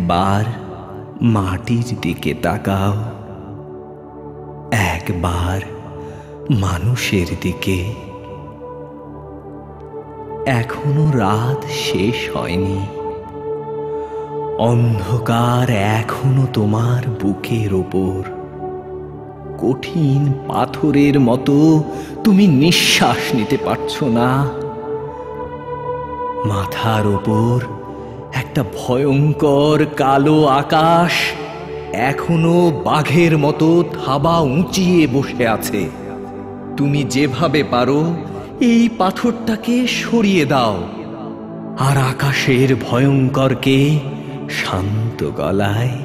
একবার মাটির দিকে তাকাও, একবার মানুষের দিকে। এখনো রাত শেষ হয়নি, অন্ধকার এখনো তোমার বুকের ওপর। কঠিন পাথরের মতো তুমি নিঃশ্বাস নিতে পারছো না। মাথার ওপর একটা ভয়ঙ্কর কালো আকাশ এখনো বাঘের মতো থাবা উঁচিয়ে বসে আছে। তুমি যেভাবে পারো এই পাথরটাকে সরিয়ে দাও, আর আকাশের ভয়ঙ্করকে শান্ত গলায়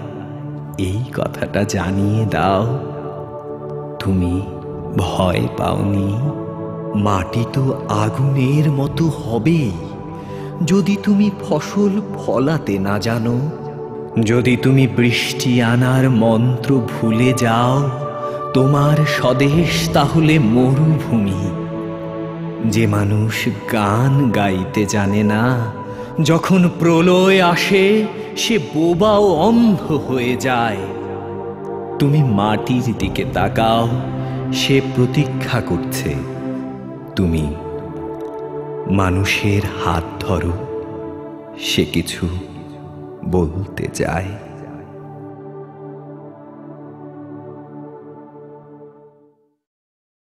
এই কথাটা জানিয়ে দাও, তুমি ভয় পাওনি। মাটি তো আগুনের মতো হবেই যদি তুমি ফসল ফলাতে না জানো, যদি তুমি বৃষ্টি আনার মন্ত্র ভুলে যাও। তোমার স্বদেশ তাহলে মরুভূমি। যে মানুষ গান গাইতে জানে না, যখন প্রলয় আসে সে বোবা ও অন্ধ হয়ে যায়। তুমি মাটির দিকে তাকাও, সে প্রতীক্ষা করছে। তুমি মানুষের হাত ধরো, সে কিছু বলতে চায়।